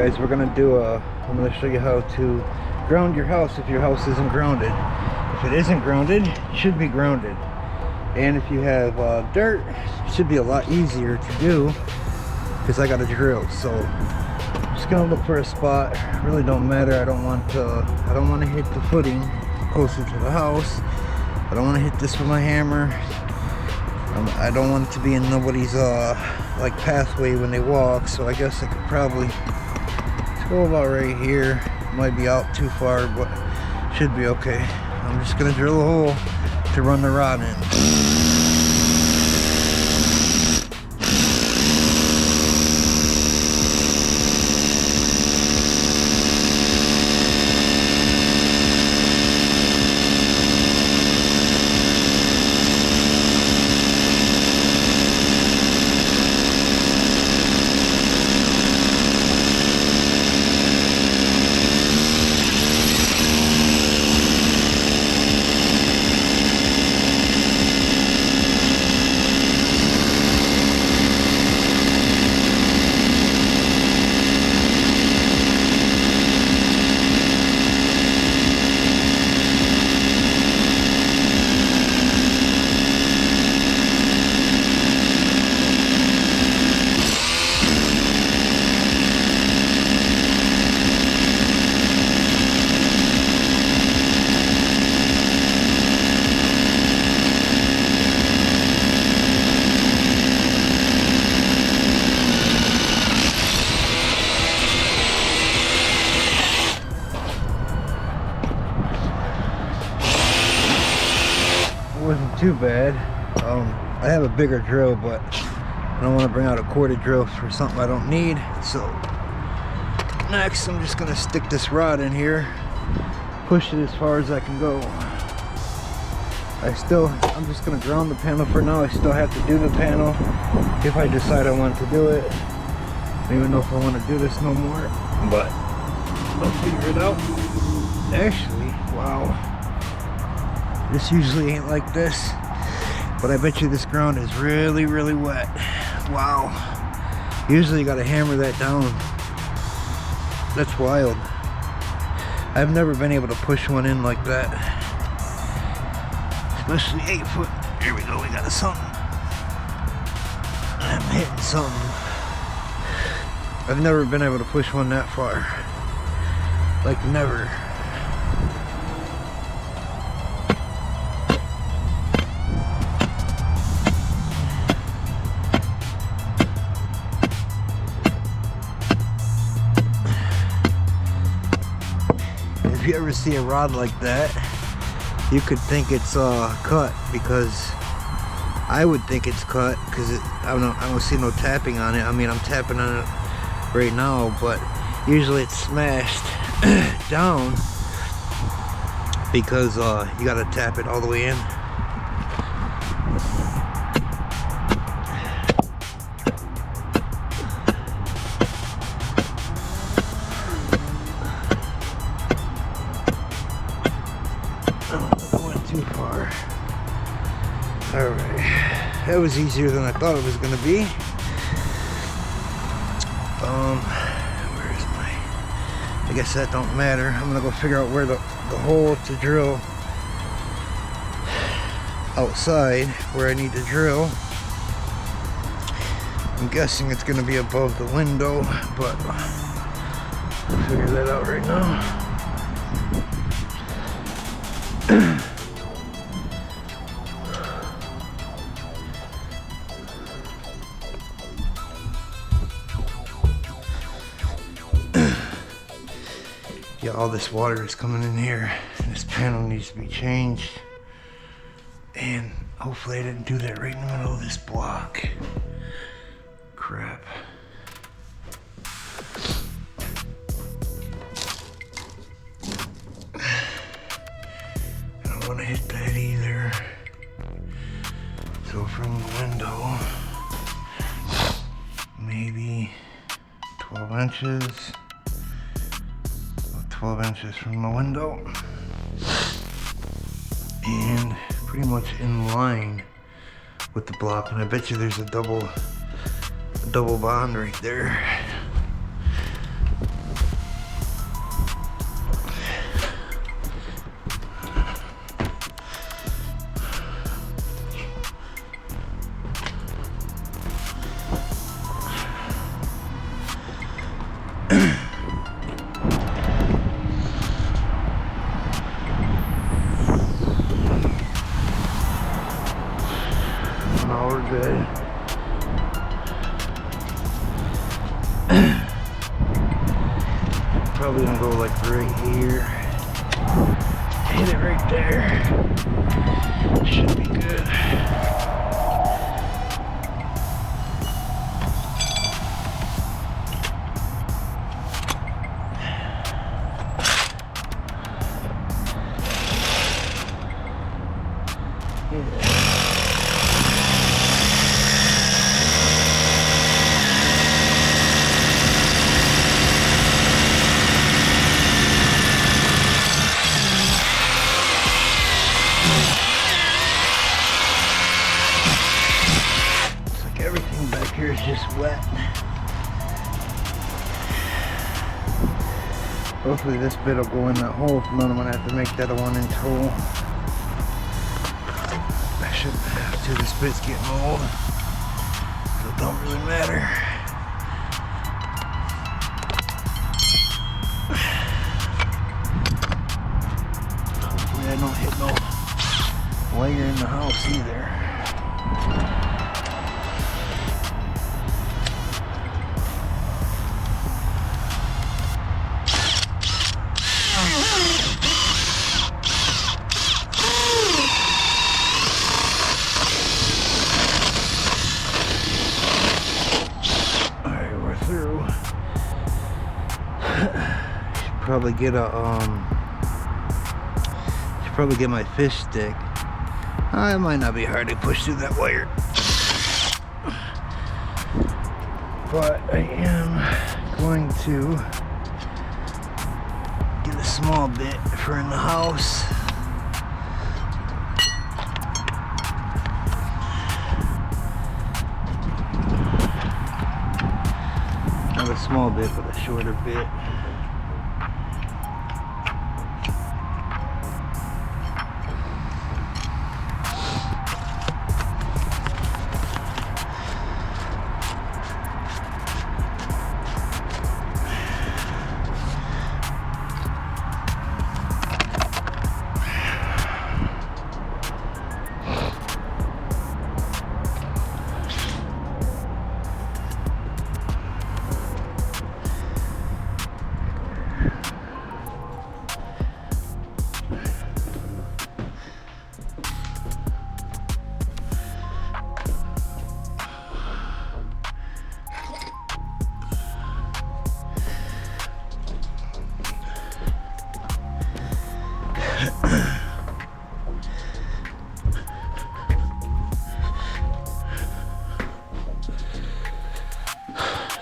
guys, I'm gonna show you how to ground your house if your house isn't grounded. If it isn't grounded, it should be grounded. And if you have dirt, it should be a lot easier to do because I got a drill. So I'm just gonna look for a spot. Really don't matter. I don't want to hit the footing closer to the house. I don't want to hit this with my hammer. I don't want it to be in nobody's like pathway when they walk. So I guess I could probably go about right here. Might be out too far, but should be okay. I'm just gonna drill a hole to run the rod in. Wasn't too bad. I have a bigger drill, but I don't want to bring out a quarter drill for something I don't need. So next I'm just gonna stick this rod in here, push it as far as I can go. I'm just gonna ground the panel for now. I still have to do the panel if I decide I want to do it. I don't even know if I want to do this no more, but I'll figure it out. Actually, wow. This usually ain't like this, but I bet you this ground is really, really wet. Wow. Usually you gotta hammer that down. That's wild. I've never been able to push one in like that. Especially 8 foot. Here we go, we got something. I'm hitting something. I've never been able to push one that far. Like never. If you ever see a rod like that, you could think it's cut, because I would think it's cut because I don't see no tapping on it. I mean, I'm tapping on it right now, but usually it's smashed down because you got to tap it all the way in. Too far. Alright, that was easier than I thought it was going to be. Where is my... I guess that don't matter. I'm going to go figure out where the hole to drill outside, where I need to drill. I'm guessing it's going to be above the window, but I'll figure that out right now. Yeah, all this water is coming in here. This panel needs to be changed. And hopefully I didn't do that right in the middle of this block. Crap. I don't want to hit that either. So from the window, maybe 12 inches. 12 inches from the window, and pretty much in line with the block. And I bet you there's a double bond right there. good. Probably gonna go like right here. Hit it right there. Should be good. Here is just wet. Hopefully this bit will go in that hole. If not, I'm gonna have to make that a 1-inch hole. I shouldn't have to. This bit's getting old, so it don't really matter. Hopefully I don't hit no wire in the house either. Probably get a should probably get my fish stick. It might not be hard to push through that wire, but I am going to get a small bit for in the house. Not a small bit, but a shorter bit.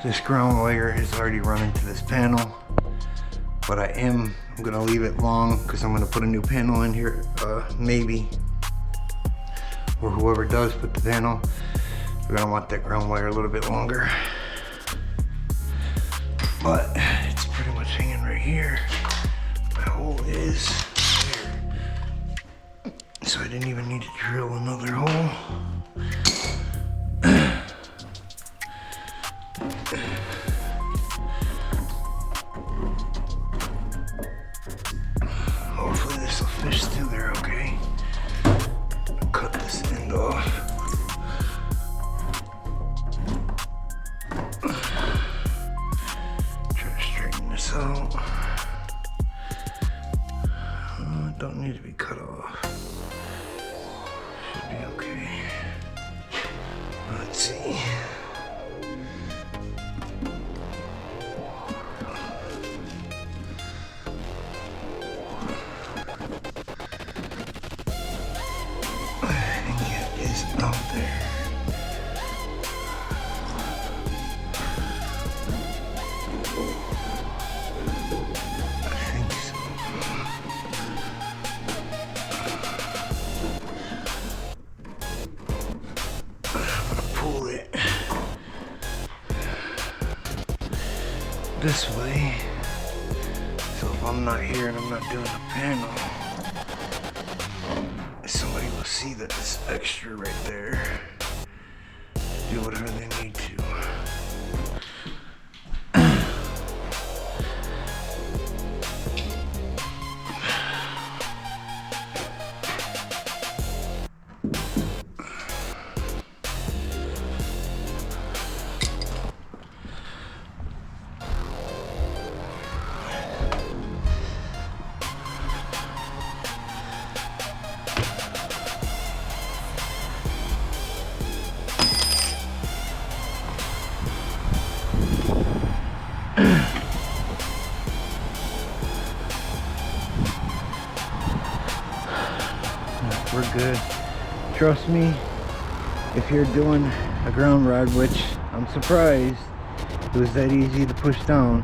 This ground wire is already running to this panel, but I'm gonna leave it long because I'm gonna put a new panel in here, maybe, or whoever does put the panel, we're gonna want that ground wire a little bit longer. But it's pretty much hanging right here. My hole is there, so I didn't even need to drill another hole. Hopefully this will fish through there okay. Cut this end off. Try to straighten this out. Don't need to be cut off. Should be okay. Let's see. Out there. I think so. I'm gonna pull it this way, so if I'm not here and I'm not doing the panel, somebody will see that this extra right there, do whatever they need to. trust me, if you're doing a ground rod, which I'm surprised it was that easy to push down,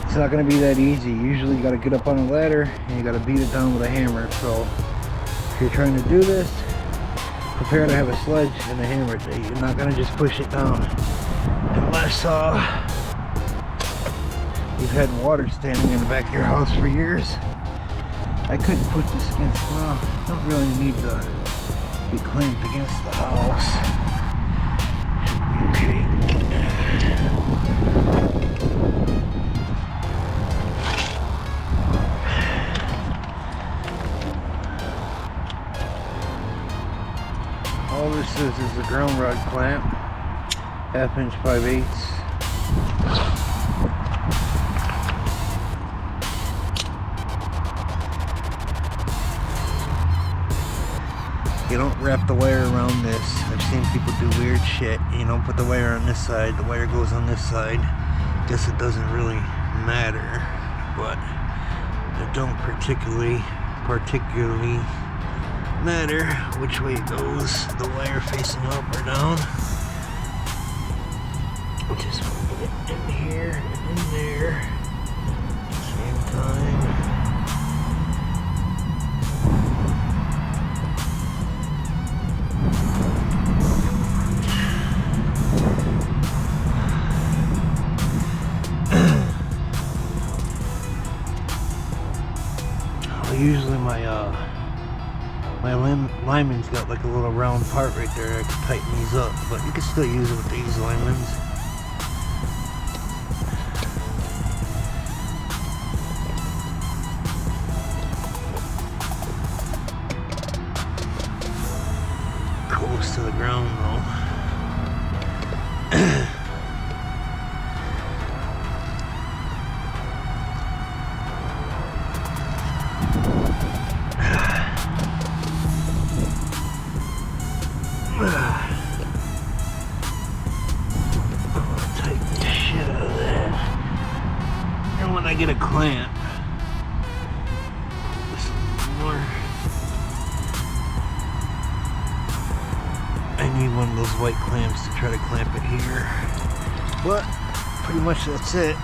it's not going to be that easy. Usually you got to get up on a ladder and you got to beat it down with a hammer. So if you're trying to do this, prepare to have a sledge and a hammer. You're not going to just push it down unless you've had water standing in the back of your house for years. I couldn't put this against, well, I don't really need to be clamped against the house. Okay. All this is a ground rod clamp, 1/2 inch 5/8. You don't wrap the wire around this. I've seen people do weird shit. You don't put the wire on this side, the wire goes on this side. Guess it doesn't really matter, but it don't particularly matter which way it goes, the wire facing up or down. Just put it in here and in there at the same time. Usually my lineman's got like a little round part right there. I can tighten these up, but you can still use it with these linemans. Close to the ground though. Tighten the shit out of that. And when I get a clamp, just more. I need one of those white clamps to try to clamp it here. But pretty much that's it.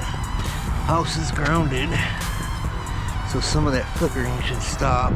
House is grounded, so some of that flickering should stop.